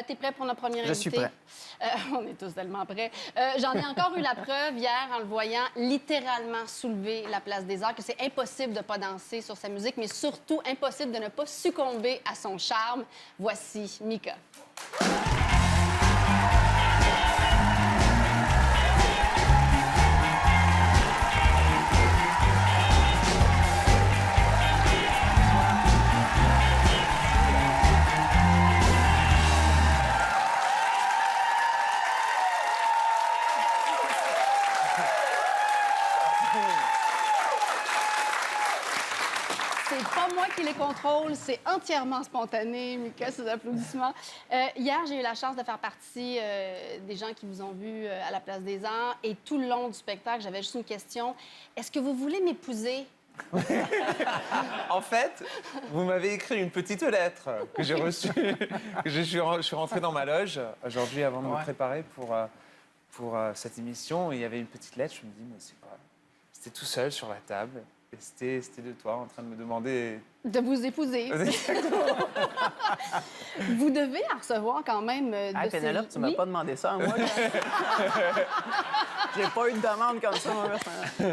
T'es prêt pour notre première Je invité? suis prêt. On est tous tellement prêts. J'en ai encore eu la preuve hier en le voyant littéralement soulever la place des Arts, que c'est impossible de ne pas danser sur sa musique, mais surtout impossible de ne pas succomber à son charme. Voici Mika. C'est pas moi qui les contrôle, c'est entièrement spontané, Mika, ces applaudissements. Hier, j'ai eu la chance de faire partie des gens qui vous ont vu à la Place des Arts et tout le long du spectacle, j'avais juste une question. Est-ce que vous voulez m'épouser? En fait, vous m'avez écrit une petite lettre que j'ai reçue, que je suis rentré dans ma loge aujourd'hui avant de me préparer pour cette émission. Et il y avait une petite lettre, je me dis, mais c'est quoi? C'était tout seul sur la table. Et c'était de toi en train de me demander... De vous épouser. Vous devez en recevoir quand même de Hey, Pénélope, ces... tu m'as Oui? pas demandé ça à moi. Là. J'ai pas eu de demande comme ça. Moi.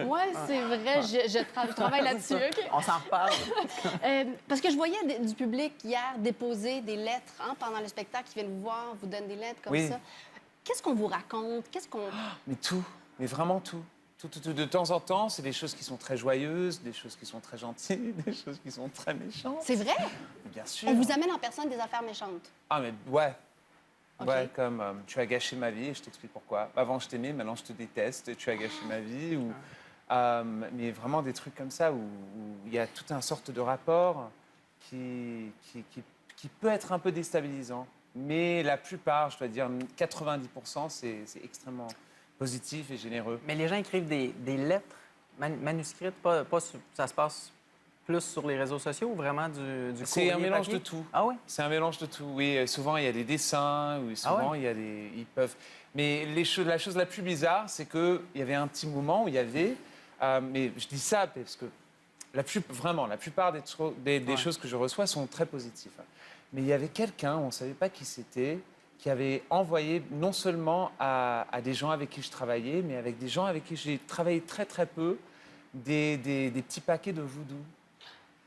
Oui, c'est vrai, je travaille là-dessus. OK? On s'en reparle. Parce que je voyais du public hier déposer des lettres pendant le spectacle, qui viennent vous voir, vous donnent des lettres comme Oui. ça. Qu'est-ce qu'on vous raconte? Qu'est-ce qu'on... Mais tout, mais vraiment tout. Tout. De temps en temps, c'est des choses qui sont très joyeuses, des choses qui sont très gentilles, des choses qui sont très méchantes. C'est vrai? Bien sûr. On vous amène en personne des affaires méchantes. Ah, mais ouais. OK. Ouais, comme tu as gâché ma vie et je t'explique pourquoi. Avant, je t'aimais, maintenant, je te déteste et tu as gâché ma vie. Ou, mais vraiment des trucs comme ça où il y a toute une sorte de rapport qui peut être un peu déstabilisant. Mais la plupart, je dois dire 90%, c'est extrêmement positif et généreux. Mais les gens écrivent des lettres manuscrites, pas ça se passe plus sur les réseaux sociaux ou vraiment du C'est un courrier mélange papier? de tout. Ah oui? C'est un mélange de tout, oui. Souvent, il y a des dessins, oui, souvent, il y a des... Ils peuvent... Mais la chose la plus bizarre, c'est qu'il y avait un petit moment où il y avait... mais je dis ça parce que vraiment, la plupart des choses que je reçois sont très positives. Mais il y avait quelqu'un, on ne savait pas qui c'était, qui avait envoyé non seulement à des gens avec qui je travaillais, mais avec des gens avec qui j'ai travaillé très, très peu, des petits paquets de voodoo.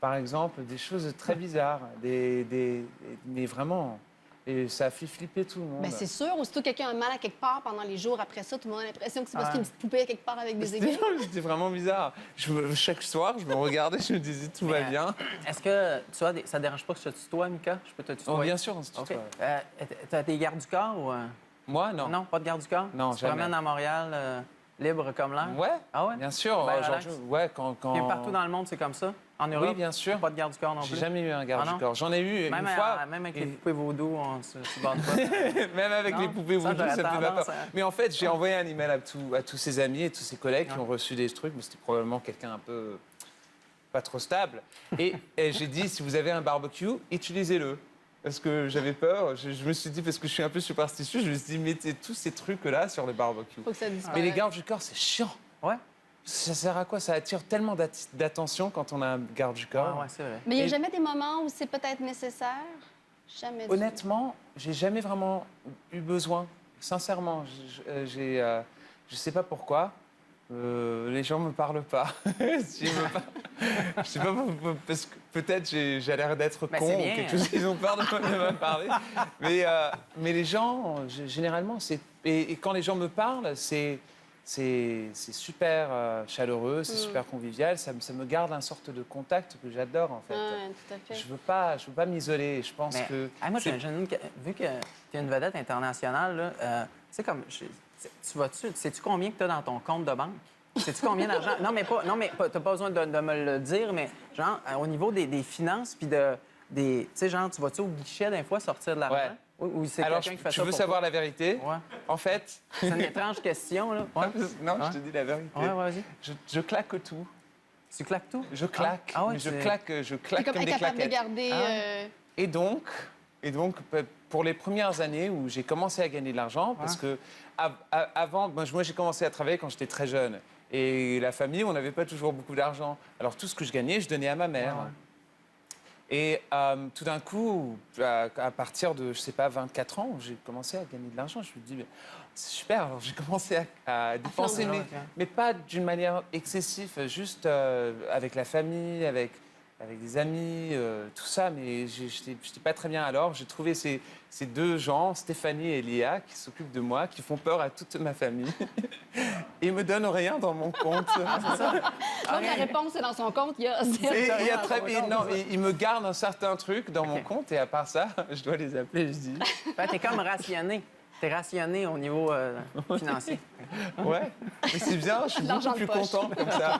Par exemple, des choses très bizarres, mais vraiment, et ça a fait flipper tout le monde. Bien, c'est sûr. Aussitôt que quelqu'un a mal à quelque part pendant les jours après ça, tout le monde a l'impression que c'est parce qu'il y a une petite poupée à quelque part avec des aiguilles. C'était vraiment bizarre. Chaque soir, je me regardais, je me disais tout va bien. Est-ce que ça ne dérange pas que je te tutoie, Mika? Je peux te tutoyer? Oh, bien sûr, on se OK. tutoie. T'as des gardes du corps ou... Moi, non. Non, pas de garde du corps? Non, Tu te jamais. promènes à Montréal libre comme l'air? Ouais, Ah ouais? bien sûr. Ben, relax. Ouais, quand... Puis partout dans le monde, c'est comme ça? En Europe? Oui, bien sûr. Pas de garde du corps non plus? J'ai jamais eu un garde Ah non? du corps. J'en ai eu Même, une fois. même avec et- les poupées vaudou, on se bande pas. Même avec Non? les poupées Ça, voodoo, j'aurais ça me fait pas tendance peur. à- Mais en fait, j'ai envoyé un email à tous ses amis et tous ses collègues qui ont reçu des trucs, mais c'était probablement quelqu'un un peu pas trop stable. Et j'ai dit, si vous avez un barbecue, utilisez-le. Parce que j'avais peur. Je me suis dit, parce que je suis un peu superstitieux, je me suis dit, mettez tous ces trucs-là sur le barbecue. Faut que ça disparaisse. Mais les gardes du corps, c'est chiant. Ouais? Ça sert à quoi? Ça attire tellement d'attention quand on a un garde du corps. Ah ouais, c'est vrai. Mais il n'y a Et- jamais des moments où c'est peut-être nécessaire? Jamais. Honnêtement, j'ai jamais vraiment eu besoin. Sincèrement, je sais pas pourquoi. Les gens me parlent pas. Je sais pas, parce que peut-être j'ai l'air d'être Ben, con c'est ou bien. quelque chose qu'ils ont peur de me parler. Mais les gens, généralement, et quand les gens me parlent, c'est super chaleureux, c'est super convivial. Ça me garde une sorte de contact que j'adore en fait. Ouais, tout à fait. Je veux pas m'isoler. Je pense Mais, que moi, c'est- vu que tu es une vedette internationale, là, tu sais, comme, sais-tu combien que tu as dans ton compte de banque? Sais-tu combien d'argent? Non, mais t'as pas besoin de me le dire, mais genre, au niveau des finances, puis tu sais, genre, tu vas-tu au guichet d'un fois sortir de l'argent? Ouais. Ou c'est Alors, quelqu'un qui fait tu ça veux pour savoir toi? la vérité? Ouais. En fait, C'est une étrange question, là. Ouais. non, Ouais. je te dis la vérité. Ouais, vas-y. Je claque tout. Tu claques tout? Je claque. Ah ouais, mais je c'est- claque T'es comme comme des incapable de claquettes. garder... Et donc, pour les premières années où j'ai commencé à gagner de l'argent, parce que avant, moi j'ai commencé à travailler quand j'étais très jeune. Et la famille, on n'avait pas toujours beaucoup d'argent. Alors tout ce que je gagnais, je donnais à ma mère. Et tout d'un coup, à partir de, je sais pas, 24 ans, j'ai commencé à gagner de l'argent. Je me dis, mais c'est super. Alors j'ai commencé à dépenser, mais pas d'une manière excessive, juste avec la famille, avec des amis, tout ça. Mais j'étais pas très bien alors. J'ai trouvé ces deux gens, Stéphanie et Léa, qui s'occupent de moi, qui font peur à toute ma famille. Et ils me donnent rien dans mon compte. Donc, la réponse est dans son compte. Il y a zéro. Il y a très bien. Non, ils me gardent un certain truc dans mon compte et à part ça, je dois les appeler, je dis. T'es comme rationné. T'es rationné au niveau financier. Ouais, mais c'est bien, je suis beaucoup plus content comme ça.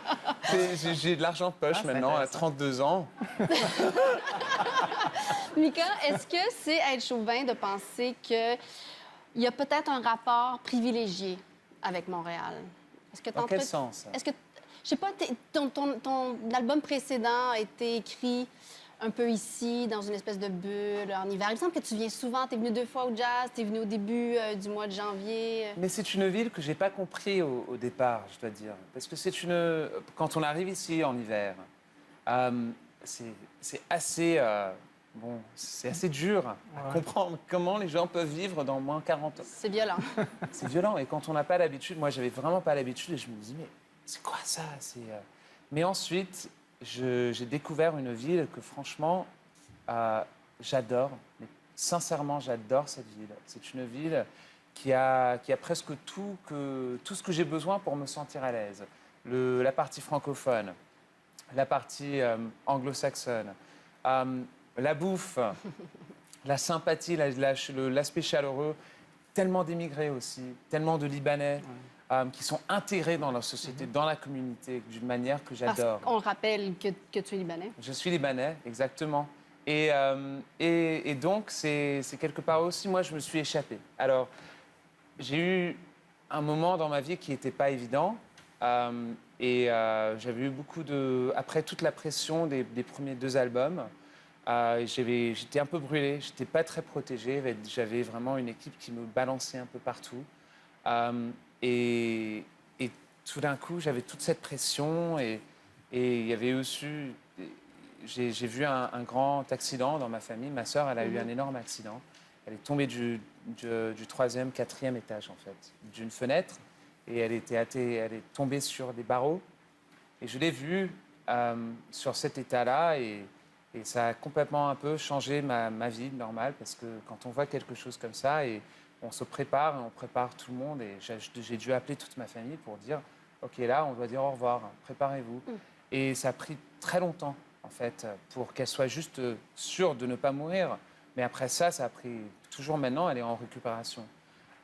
J'ai de l'argent de poche maintenant, à 32 ans. Mika, est-ce que c'est être chauvin de penser qu'il y a peut-être un rapport privilégié avec Montréal? Est-ce que Dans quel sens? Est-ce que, je sais pas, ton album précédent a été écrit un peu ici, dans une espèce de bulle, en hiver. Il me semble que tu viens souvent. Tu es venu 2 fois au jazz, tu es venu au début du mois de janvier. Mais c'est une ville que j'ai pas compris au départ, je dois dire. Parce que quand on arrive ici en hiver, c'est assez... c'est assez dur à comprendre comment les gens peuvent vivre dans moins 40 ans. C'est violent. C'est violent. Et quand on n'a pas l'habitude, moi, j'avais vraiment pas l'habitude et je me dis, mais c'est quoi ça? Mais ensuite, j'ai découvert une ville que, franchement, j'adore. Mais sincèrement, j'adore cette ville. C'est une ville qui a presque tout ce que j'ai besoin pour me sentir à l'aise. La partie francophone, la partie anglo-saxonne, la bouffe, la sympathie, l'aspect chaleureux, tellement d'immigrés aussi, tellement de Libanais qui sont intégrés dans la société, dans la communauté, d'une manière que j'adore. On rappelle que tu es Libanais. Je suis Libanais, exactement. Et donc, c'est quelque part aussi, moi, je me suis échappé. Alors, j'ai eu un moment dans ma vie qui n'était pas évident. J'avais eu après toute la pression des premiers 2 albums, j'étais un peu brûlé, j'étais pas très protégé, j'avais vraiment une équipe qui me balançait un peu partout. Et tout d'un coup, j'avais toute cette pression et il y avait aussi... J'ai vu un grand accident dans ma famille. Ma sœur, elle a eu un énorme accident. Elle est tombée du 3e, 4e étage, en fait, d'une fenêtre. Et elle est tombée sur des barreaux. Et je l'ai vue sur cet état-là. Et ça a complètement un peu changé ma vie normale. Parce que quand on voit quelque chose comme ça, et on se prépare, et on prépare tout le monde. Et j'ai dû appeler toute ma famille pour dire, OK, là, on doit dire au revoir, préparez-vous. Et ça a pris très longtemps, en fait, pour qu'elle soit juste sûre de ne pas mourir. Mais après ça, ça a pris... Toujours maintenant, elle est en récupération.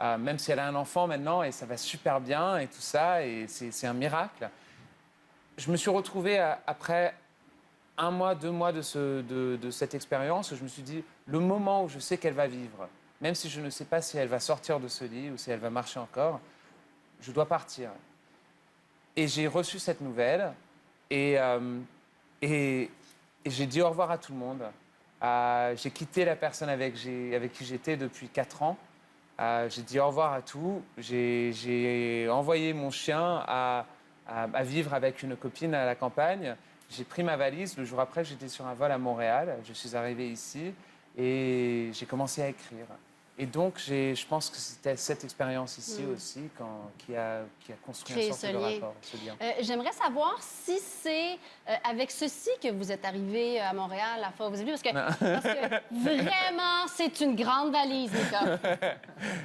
Même si elle a un enfant maintenant, et ça va super bien, et tout ça, et c'est un miracle. Je me suis retrouvé, après 1 mois, 2 mois de cette expérience, je me suis dit, le moment où je sais qu'elle va vivre, même si je ne sais pas si elle va sortir de ce lit ou si elle va marcher encore, je dois partir. Et j'ai reçu cette nouvelle, et j'ai dit au revoir à tout le monde. J'ai quitté la personne avec qui j'étais depuis 4 ans. J'ai dit au revoir à tout. J'ai envoyé mon chien à vivre avec une copine à la campagne. J'ai pris ma valise. Le jour après, j'étais sur un vol à Montréal. Je suis arrivé ici et j'ai commencé à écrire. Et donc, je pense que c'était cette expérience ici aussi qui a construit une sorte de rapport, ce lien. J'aimerais savoir si c'est avec ceci que vous êtes arrivé à Montréal la fois où vous êtes venu, parce que vraiment, c'est une grande valise, Mika.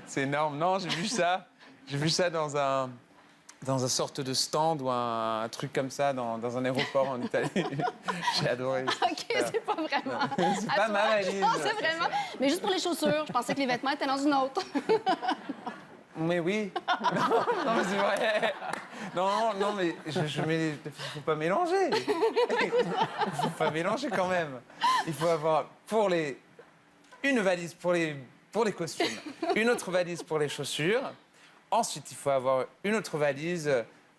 C'est énorme. Non, j'ai vu ça. J'ai vu ça dans un sorte de stand ou un truc comme ça dans un aéroport en Italie. J'ai adoré. OK, c'est pas vraiment. C'est pas ma valise. Non, c'est vraiment. Mais juste pour les chaussures, je pensais que les vêtements étaient dans une autre. Mais oui. Non, mais c'est vrai. Non, mais faut pas mélanger. Faut pas mélanger quand même. Il faut avoir une valise pour les costumes, une autre valise pour les chaussures. Ensuite, il faut avoir une autre valise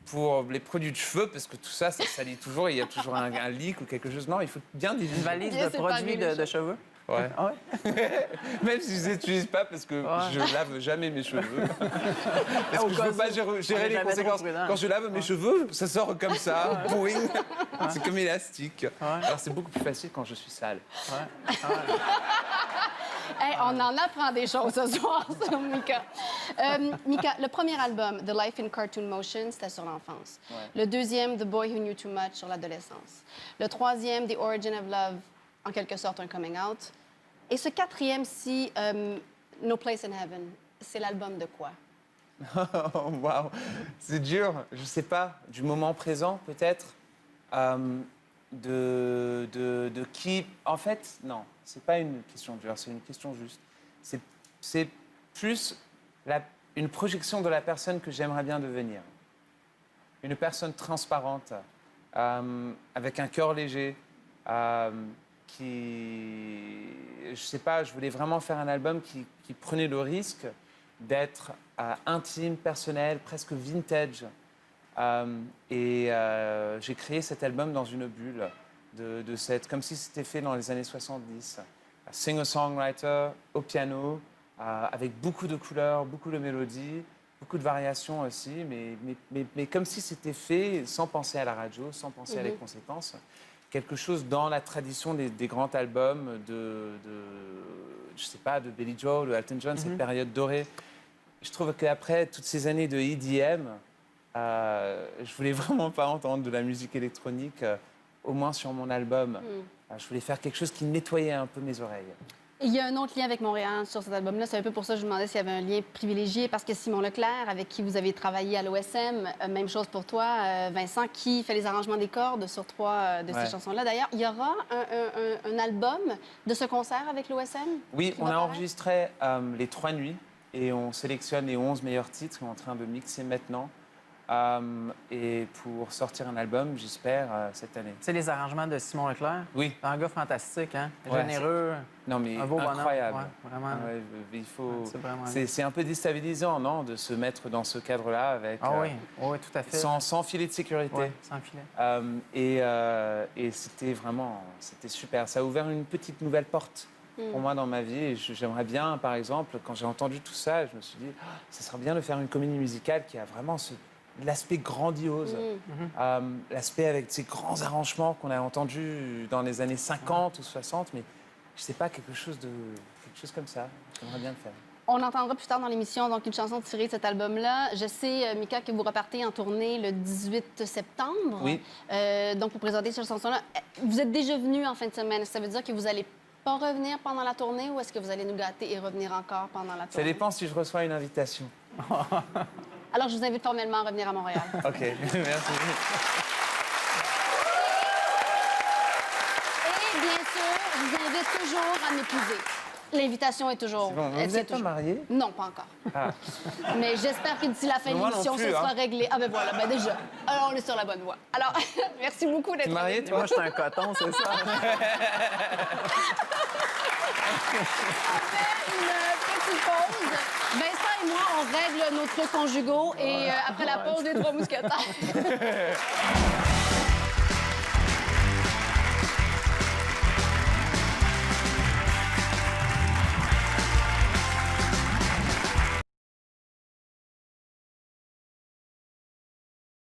pour les produits de cheveux, parce que tout ça, ça salit toujours et il y a toujours un leak ou quelque chose. Non, il faut bien diviser. Une valise de produits de cheveux? Ouais. Ah ouais? Même si je les utilise pas parce que je lave jamais mes cheveux. Parce que je veux pas gérer les conséquences. Quand je lave mes cheveux, ça sort comme ça, boing. C'est comme élastique. Alors c'est beaucoup plus facile quand je suis sale. Hey, on en apprend des choses ce soir sur Mika. Mika, le premier album, The Life in Cartoon Motion, c'était sur l'enfance. Ouais. Le deuxième, The Boy Who Knew Too Much, sur l'adolescence. Le troisième, The Origin of Love, en quelque sorte un coming out. Et ce quatrième-ci, No Place in Heaven, c'est l'album de quoi? Waouh, c'est dur. Je sais pas. Du moment présent, peut-être. De qui. En fait, non. C'est pas une question dure. C'est une question juste. C'est plus une projection de la personne que j'aimerais bien devenir. Une personne transparente, avec un cœur léger, je sais pas, je voulais vraiment faire un album qui prenait le risque d'être intime, personnel, presque vintage. J'ai créé cet album dans une bulle, comme si c'était fait dans les années 70. Singer-songwriter, au piano, avec beaucoup de couleurs, beaucoup de mélodies, beaucoup de variations aussi, mais comme si c'était fait sans penser à la radio, sans penser à les conséquences. Quelque chose dans la tradition des grands albums je sais pas, de Billy Joel, de Elton John, cette période dorée. Je trouve qu'après toutes ces années de EDM, je voulais vraiment pas entendre de la musique électronique, au moins sur mon album. Je voulais faire quelque chose qui nettoyait un peu mes oreilles. Il y a un autre lien avec Montréal sur cet album-là. C'est un peu pour ça que je me demandais s'il y avait un lien privilégié, parce que Simon Leclerc, avec qui vous avez travaillé à l'OSM, même chose pour toi, Vincent, qui fait les arrangements des cordes sur 3 de ces chansons-là. D'ailleurs, il y aura un album de ce concert avec l'OSM? Oui, on a enregistré les 3 nuits et on sélectionne les 11 meilleurs titres qu'on est en train de mixer maintenant. Et pour sortir un album, j'espère, cette année. C'est les arrangements de Simon Leclerc? Oui. Un gars fantastique, hein? Ouais, Généreux. Non, mais un beau incroyable. bonhomme. Ouais, vraiment. Ah ouais, il faut... c'est c'est un peu déstabilisant, non, de se mettre dans ce cadre-là avec... Ah oui, oui, tout à fait. Sans filet de sécurité. Oui, sans filet. Et c'était super. Ça a ouvert une petite nouvelle porte pour moi dans ma vie. Et j'aimerais bien, par exemple, quand j'ai entendu tout ça, je me suis dit, ça serait bien de faire une comédie musicale qui a vraiment l'aspect grandiose, l'aspect avec ces grands arrangements qu'on a entendus dans les années 50 ou 60, mais je sais pas, quelque chose comme ça. J'aimerais bien le faire. On entendra plus tard dans l'émission donc une chanson tirée de cet album-là. Je sais, Mika, que vous repartez en tournée le 18 septembre. Oui. Donc, pour présenter cette chanson-là. Vous êtes déjà venu en fin de semaine. Ça veut dire que vous allez pas revenir pendant la tournée ou est-ce que vous allez nous gâter et revenir encore pendant la tournée? Ça dépend si je reçois une invitation. Alors, je vous invite formellement à revenir à Montréal. OK, merci. Et bien sûr, je vous invite toujours à m'épouser. L'invitation est toujours... C'est bon, vous n'êtes pas mariée? Non, pas encore. Ah. Mais j'espère que d'ici la fin de l'émission, ce sera réglé. Ah ben voilà, ben déjà. Alors, on est sur la bonne voie. Alors, merci beaucoup d'être mariée, toi? Moi, je suis un coton, c'est ça? Une petite pause. Vincent et moi, on règle nos trucs conjugaux et après la pause des 3 mousquetaires.